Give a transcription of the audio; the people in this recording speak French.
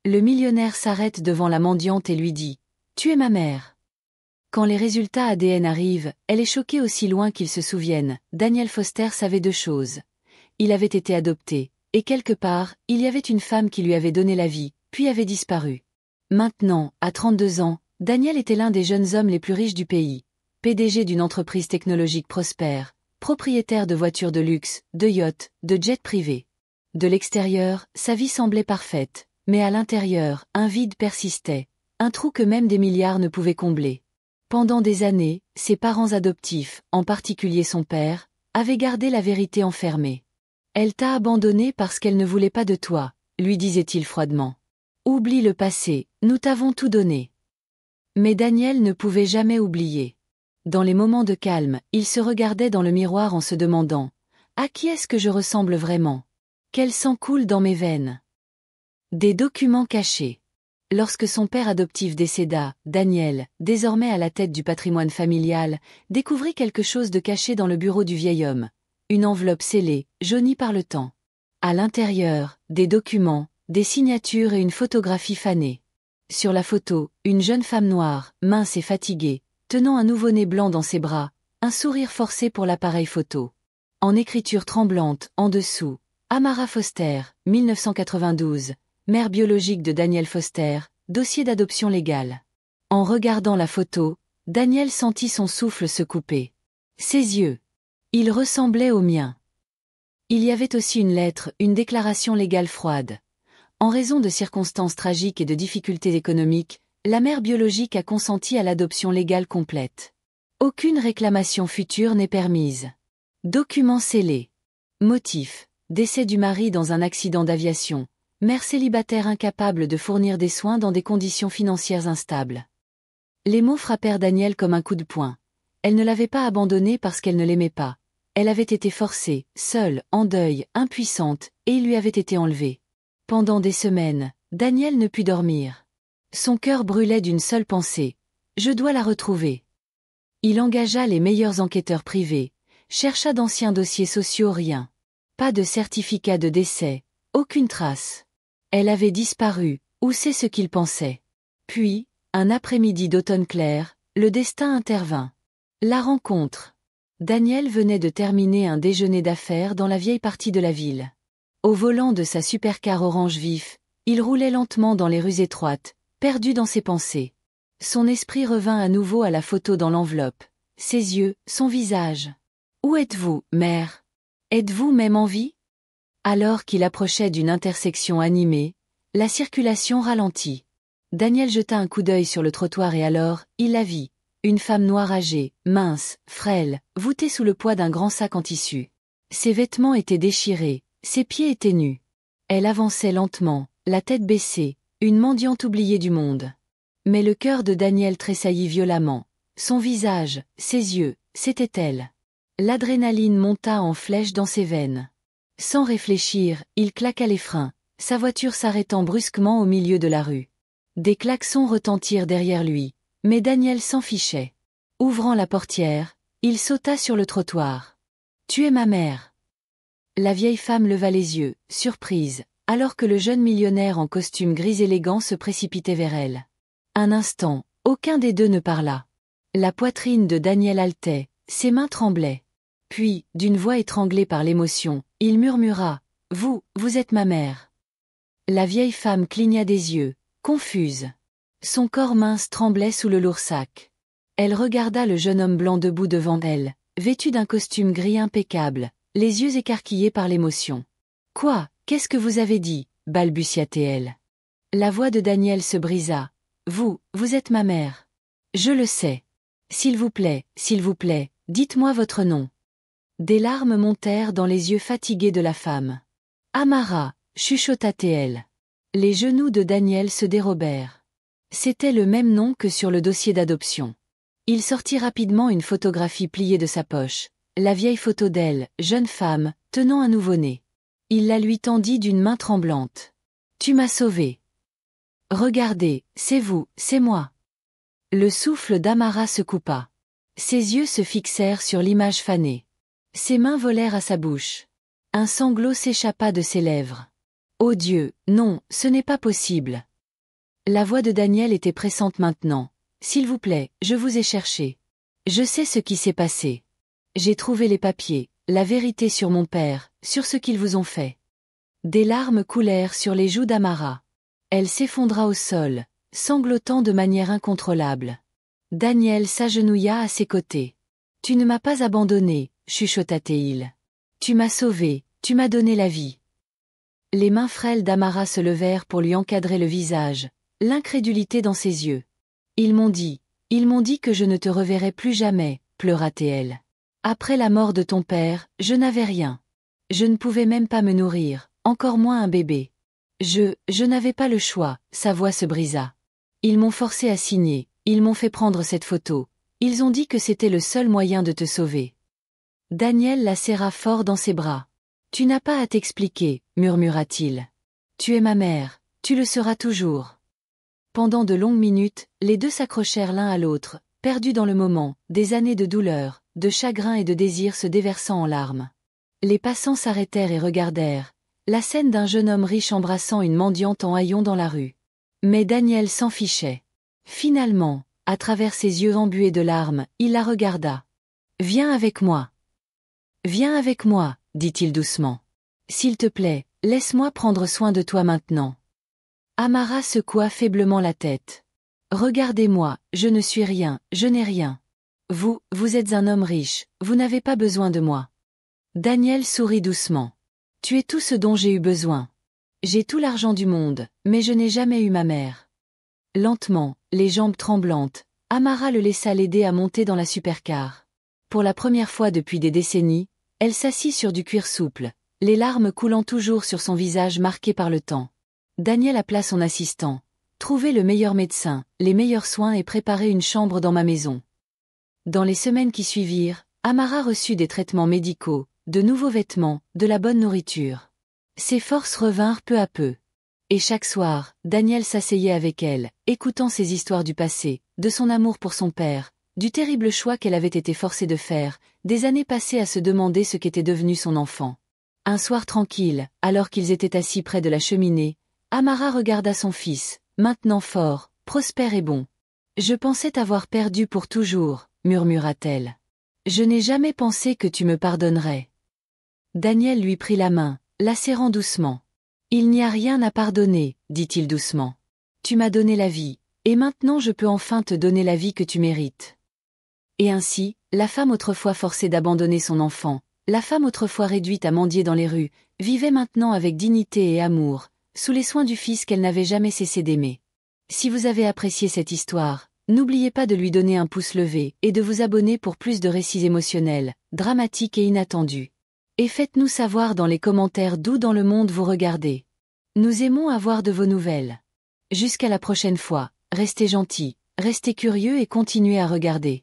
Le millionnaire s'arrête devant la mendiante et lui dit « Tu es ma mère ». Quand les résultats ADN arrivent, elle est choquée aussi loin qu'ils se souviennent. Daniel Foster savait deux choses. Il avait été adopté, et quelque part, il y avait une femme qui lui avait donné la vie, puis avait disparu. Maintenant, à 32 ans, Daniel était l'un des jeunes hommes les plus riches du pays, PDG d'une entreprise technologique prospère, propriétaire de voitures de luxe, de yachts, de jets privés. De l'extérieur, sa vie semblait parfaite, mais à l'intérieur, un vide persistait, un trou que même des milliards ne pouvaient combler. Pendant des années, ses parents adoptifs, en particulier son père, avaient gardé la vérité enfermée. « Elle t'a abandonné parce qu'elle ne voulait pas de toi », lui disait-il froidement. « Oublie le passé, nous t'avons tout donné. » Mais Daniel ne pouvait jamais oublier. Dans les moments de calme, il se regardait dans le miroir en se demandant « À qui est-ce que je ressemble vraiment ? Quel sang coule dans mes veines ?» Des documents cachés. Lorsque son père adoptif décéda, Daniel, désormais à la tête du patrimoine familial, découvrit quelque chose de caché dans le bureau du vieil homme. Une enveloppe scellée, jaunie par le temps. À l'intérieur, des documents, des signatures et une photographie fanée. Sur la photo, une jeune femme noire, mince et fatiguée, tenant un nouveau-né blanc dans ses bras, un sourire forcé pour l'appareil photo. En écriture tremblante, en dessous, Amara Foster, 1992, mère biologique de Daniel Foster, dossier d'adoption légale. En regardant la photo, Daniel sentit son souffle se couper. Ses yeux. Ils ressemblaient aux miens. Il y avait aussi une lettre, une déclaration légale froide. En raison de circonstances tragiques et de difficultés économiques, la mère biologique a consenti à l'adoption légale complète. Aucune réclamation future n'est permise. Document scellé. Motif. Décès du mari dans un accident d'aviation. Mère célibataire incapable de fournir des soins dans des conditions financières instables. Les mots frappèrent Daniel comme un coup de poing. Elle ne l'avait pas abandonné parce qu'elle ne l'aimait pas. Elle avait été forcée, seule, en deuil, impuissante, et il lui avait été enlevé. Pendant des semaines, Daniel ne put dormir. Son cœur brûlait d'une seule pensée. Je dois la retrouver. Il engagea les meilleurs enquêteurs privés, chercha d'anciens dossiers sociaux, rien. Pas de certificat de décès, aucune trace. Elle avait disparu, ou c'est ce qu'il pensait. Puis, un après-midi d'automne clair, le destin intervint. La rencontre. Daniel venait de terminer un déjeuner d'affaires dans la vieille partie de la ville. Au volant de sa supercar orange vif, il roulait lentement dans les rues étroites, perdu dans ses pensées. Son esprit revint à nouveau à la photo dans l'enveloppe. Ses yeux, son visage. « Où êtes-vous, mère ? Êtes-vous même en vie ?» Alors qu'il approchait d'une intersection animée, la circulation ralentit. Daniel jeta un coup d'œil sur le trottoir et alors, il la vit. Une femme noire âgée, mince, frêle, voûtée sous le poids d'un grand sac en tissu. Ses vêtements étaient déchirés, ses pieds étaient nus. Elle avançait lentement, la tête baissée, une mendiante oubliée du monde. Mais le cœur de Daniel tressaillit violemment. Son visage, ses yeux, c'était elle. L'adrénaline monta en flèche dans ses veines. Sans réfléchir, il claqua les freins, sa voiture s'arrêtant brusquement au milieu de la rue. Des klaxons retentirent derrière lui, mais Daniel s'en fichait. Ouvrant la portière, il sauta sur le trottoir. « Tu es ma mère !» La vieille femme leva les yeux, surprise, alors que le jeune millionnaire en costume gris élégant se précipitait vers elle. Un instant, aucun des deux ne parla. La poitrine de Daniel haletait, ses mains tremblaient. Puis, d'une voix étranglée par l'émotion, il murmura « Vous êtes ma mère !» La vieille femme cligna des yeux, confuse. Son corps mince tremblait sous le lourd sac. Elle regarda le jeune homme blanc debout devant elle, vêtu d'un costume gris impeccable, les yeux écarquillés par l'émotion. « Quoi, qu'est-ce que vous avez dit ?» balbutia-t-elle. La voix de Daniel se brisa. « Vous êtes ma mère. Je le sais. S'il vous plaît, dites-moi votre nom. » Des larmes montèrent dans les yeux fatigués de la femme. « Amara » chuchota-t-elle. Les genoux de Daniel se dérobèrent. C'était le même nom que sur le dossier d'adoption. Il sortit rapidement une photographie pliée de sa poche, la vieille photo d'elle, jeune femme, tenant un nouveau-né. Il la lui tendit d'une main tremblante. « Tu m'as sauvée. Regardez, c'est vous, c'est moi. » Le souffle d'Amara se coupa. Ses yeux se fixèrent sur l'image fanée. Ses mains volèrent à sa bouche. Un sanglot s'échappa de ses lèvres. « Oh Dieu, non, ce n'est pas possible. La voix de Daniel était pressante maintenant. S'il vous plaît, je vous ai cherché. Je sais ce qui s'est passé. J'ai trouvé les papiers, la vérité sur mon père, sur ce qu'ils vous ont fait. Des larmes coulèrent sur les joues d'Amara. Elle s'effondra au sol, sanglotant de manière incontrôlable. Daniel s'agenouilla à ses côtés. Tu ne m'as pas abandonné, chuchota-t-il. Tu m'as sauvé, tu m'as donné la vie. Les mains frêles d'Amara se levèrent pour lui encadrer le visage, l'incrédulité dans ses yeux. Ils m'ont dit que je ne te reverrai plus jamais, pleura-t-elle. Après la mort de ton père, je n'avais rien. Je ne pouvais même pas me nourrir, encore moins un bébé. Je n'avais pas le choix, sa voix se brisa. Ils m'ont forcé à signer, ils m'ont fait prendre cette photo, ils ont dit que c'était le seul moyen de te sauver. Daniel la serra fort dans ses bras. Tu n'as pas à t'expliquer, murmura-t-il. Tu es ma mère, tu le seras toujours. Pendant de longues minutes, les deux s'accrochèrent l'un à l'autre, perdus dans le moment, des années de douleur, de chagrin et de désir se déversant en larmes. Les passants s'arrêtèrent et regardèrent, la scène d'un jeune homme riche embrassant une mendiante en haillons dans la rue. Mais Daniel s'en fichait. Finalement, à travers ses yeux embués de larmes, il la regarda. « Viens avec moi. »« Viens avec moi, » dit-il doucement. « S'il te plaît, laisse-moi prendre soin de toi maintenant. » Amara secoua faiblement la tête. « Regardez-moi, je ne suis rien, je n'ai rien. Vous êtes un homme riche, vous n'avez pas besoin de moi. » Daniel sourit doucement. « Tu es tout ce dont j'ai eu besoin. J'ai tout l'argent du monde, mais je n'ai jamais eu ma mère. » Lentement, les jambes tremblantes, Amara le laissa l'aider à monter dans la supercar. Pour la première fois depuis des décennies, elle s'assit sur du cuir souple, les larmes coulant toujours sur son visage marqué par le temps. Daniel appela son assistant. « Trouvez le meilleur médecin, les meilleurs soins et préparez une chambre dans ma maison. » Dans les semaines qui suivirent, Amara reçut des traitements médicaux, de nouveaux vêtements, de la bonne nourriture. Ses forces revinrent peu à peu. Et chaque soir, Daniel s'asseyait avec elle, écoutant ses histoires du passé, de son amour pour son père, du terrible choix qu'elle avait été forcée de faire, des années passées à se demander ce qu'était devenu son enfant. Un soir tranquille, alors qu'ils étaient assis près de la cheminée, Amara regarda son fils, maintenant fort, prospère et bon. « Je pensais t'avoir perdu pour toujours, » murmura-t-elle. « Je n'ai jamais pensé que tu me pardonnerais. » Daniel lui prit la main, la serrant doucement. « Il n'y a rien à pardonner, » dit-il doucement. « Tu m'as donné la vie, et maintenant je peux enfin te donner la vie que tu mérites. » Et ainsi, la femme autrefois forcée d'abandonner son enfant, la femme autrefois réduite à mendier dans les rues, vivait maintenant avec dignité et amour, sous les soins du fils qu'elle n'avait jamais cessé d'aimer. Si vous avez apprécié cette histoire, n'oubliez pas de lui donner un pouce levé et de vous abonner pour plus de récits émotionnels, dramatiques et inattendus. Et faites-nous savoir dans les commentaires d'où dans le monde vous regardez. Nous aimons avoir de vos nouvelles. Jusqu'à la prochaine fois, restez gentils, restez curieux et continuez à regarder.